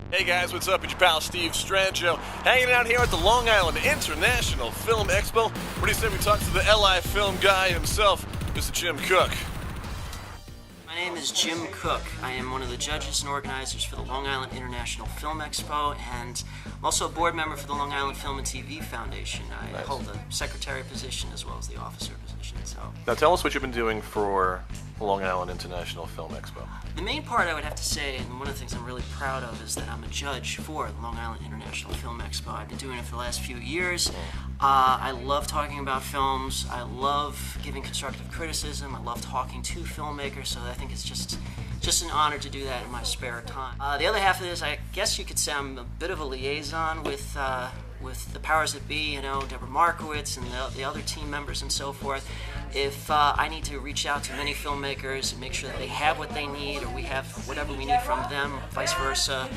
Hey guys, what's up? It's your pal Steve Strangio, hanging out here at the Long Island International Film Expo. What do you say we talk to the LI film guy himself, Mr. Jim Cook? My name is Jim Cook. I am one of the judges and organizers for the Long Island International Film Expo, and I'm also a board member for the Long Island Film and TV Foundation. I hold the secretary position as well as the officer position. So Now tell us what you've been doing for the Long Island International Film Expo. the main part I would have to say, and one of the things I'm really proud of, is that I'm a judge for the Long Island International Film Expo. I've been doing it for the last few years. I love talking about films. I love giving constructive criticism. I love talking to filmmakers, so I think it's just an honor to do that in my spare time. The other half of this, I guess you could say I'm a bit of a liaison with the powers that be, you know, Deborah Markowitz and the other team members and so forth. If I need to reach out to many filmmakers and make sure that they have what they need, or we have whatever we need from them, vice versa,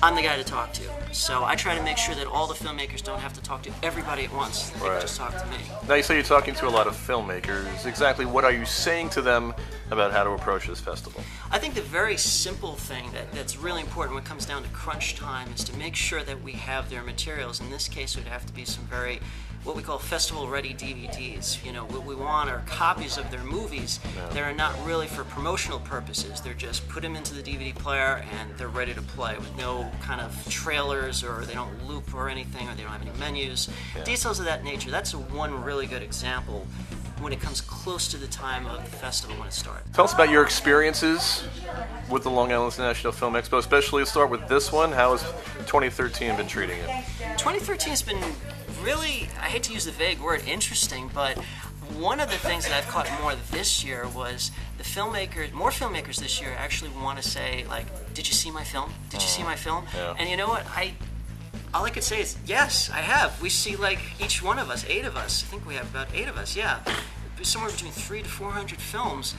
I'm the guy to talk to. So I try to make sure that all the filmmakers don't have to talk to everybody at once. They can just talk to me. Now you say you're talking to a lot of filmmakers. Exactly what are you saying to them about how to approach this festival? I think the very simple thing that's really important when it comes down to crunch time is to make sure that we have their materials. In this case, it would have to be some very, what we call festival-ready DVDs. You know, what we want are copies of their movies that are not really for promotional purposes. They're just put them into the DVD player and they're ready to play with no kind of trailers, or they don't loop or anything, or they don't have any menus. Details of that nature. That's one really good example when it comes close to the time of the festival when it starts. Tell us about your experiences with the Long Island International Film Expo, especially let's start with this one. How has 2013 been treating you? 2013 has been really, I hate to use the vague word interesting, but one of the things that I've caught more this year was more filmmakers this year actually want to say, like, did you see my film? Did you see my film? Yeah. And you know what? All I could say is, yes, I have. We see, like, each one of us, 8 of us. I think we have about 8 of us, yeah. Somewhere between 300 to 400 films.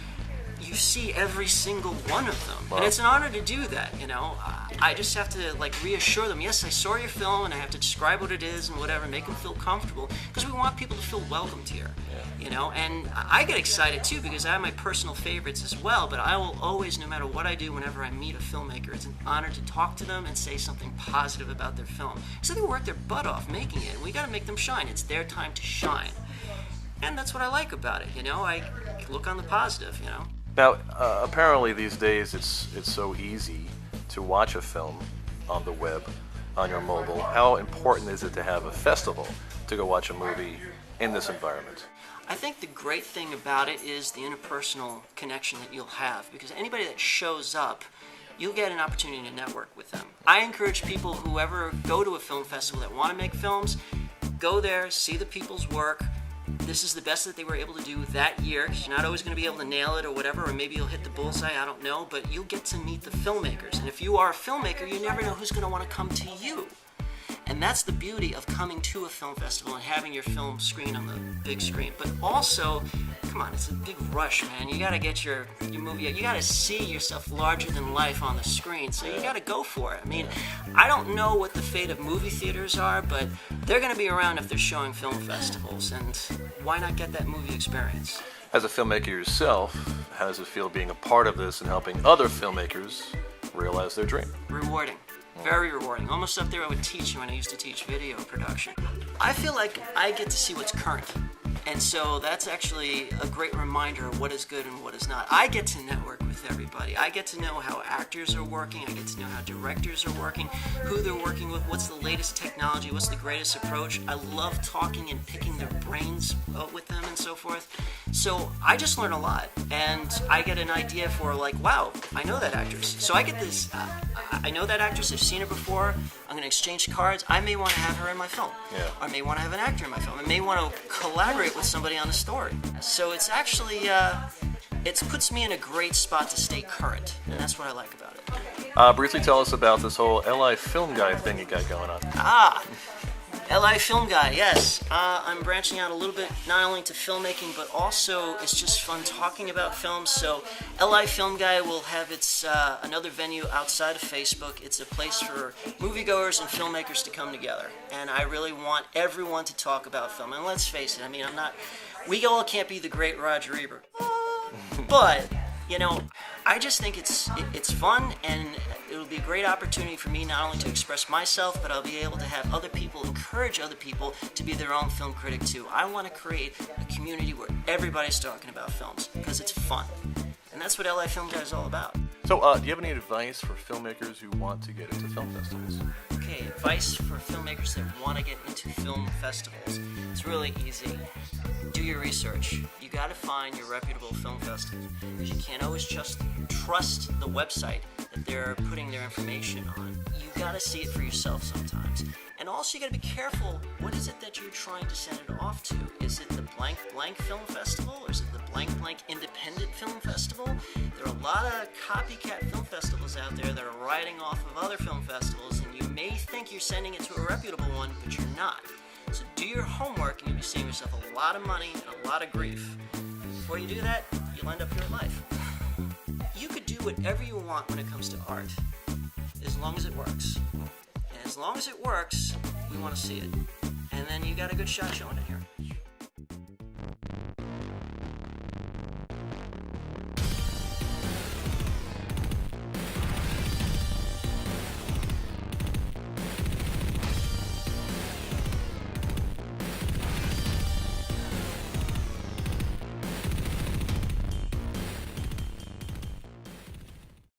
You see every single one of them. Wow. And it's an honor to do that, you know. I just have to, like, reassure them, yes, I saw your film, and I have to describe what it is and whatever, make them feel comfortable, because we want people to feel welcomed here, you know. And I get excited, too, because I have my personal favorites as well, but I will always, no matter what I do, whenever I meet a filmmaker, it's an honor to talk to them and say something positive about their film. So they work their butt off making it, and we got to make them shine. It's their time to shine. And that's what I like about it, you know. I look on the positive, you know. Now, apparently these days it's so easy to watch a film on the web, on your mobile. How important is it to have a festival to go watch a movie in this environment? I think the great thing about it is the interpersonal connection that you'll have, because anybody that shows up, you'll get an opportunity to network with them. I encourage people who ever go to a film festival that want to make films, go there, see the people's work. This is the best that they were able to do that year, because you're not always going to be able to nail it or whatever, or maybe you'll hit the bullseye, I don't know, but you'll get to meet the filmmakers. And if you are a filmmaker, you never know who's going to want to come to you. And that's the beauty of coming to a film festival and having your film screen on the big screen. But also, come on, it's a big rush, man. You got to get your movie out. You got to see yourself larger than life on the screen. So you got to go for it. I mean, I don't know what the fate of movie theaters are, but they're going to be around if they're showing film festivals. And why not get that movie experience? As a filmmaker yourself, how does it feel being a part of this and helping other filmmakers realize their dream? Rewarding. Very rewarding. Almost up there with teaching when I used to teach video production. I feel like I get to see what's current. And so that's actually a great reminder of what is good and what is not. I get to network with everybody. I get to know how actors are working. I get to know how directors are working, who they're working with, what's the latest technology, what's the greatest approach. I love talking and picking their brains with them and so forth. So I just learn a lot. And I get an idea for, like, wow, I know that actress. So I get this, I know that actress, I've seen her before. I'm going to exchange cards. I may want to have her in my film. Yeah. I may want to have an actor in my film. I may want to collaborate with somebody on the story. So it's actually, it puts me in a great spot to stay current. And that's what I like about it. Briefly tell us about this whole LI Film Guy thing you got going on. LI Film Guy, yes. I'm branching out a little bit, not only to filmmaking, but also it's just fun talking about films. So LI Film Guy will have its another venue outside of Facebook. It's a place for moviegoers and filmmakers to come together. And I really want everyone to talk about film. And let's face it, I mean, we all can't be the great Roger Ebert. But, you know, I just think it's fun, and it'll will be a great opportunity for me not only to express myself, but I'll be able to have other people encourage other people to be their own film critic too. I want to create a community where everybody's talking about films because it's fun. And that's what LA Film Guide is all about. So, do you have any advice for filmmakers who want to get into film festivals? Okay, advice for filmmakers that want to get into film festivals. It's really easy. Do your research. You got to find your reputable film festivals because you can't always just trust the website that they're putting their information on. You got to see it for yourself sometimes. And also you got to be careful, what is it that you're trying to send it off to? Is it the blank blank film festival or is it the blank blank independent film festival? There are a lot of copycat film festivals out there that are riding off of other film festivals, and you may think you're sending it to a reputable one, but you're not. So do your homework and you'll be saving yourself a lot of money and a lot of grief. Before you do that, you'll end up here in life. You could do whatever you want when it comes to art, as long as it works. And as long as it works, we want to see it. And then you got a good shot showing it here.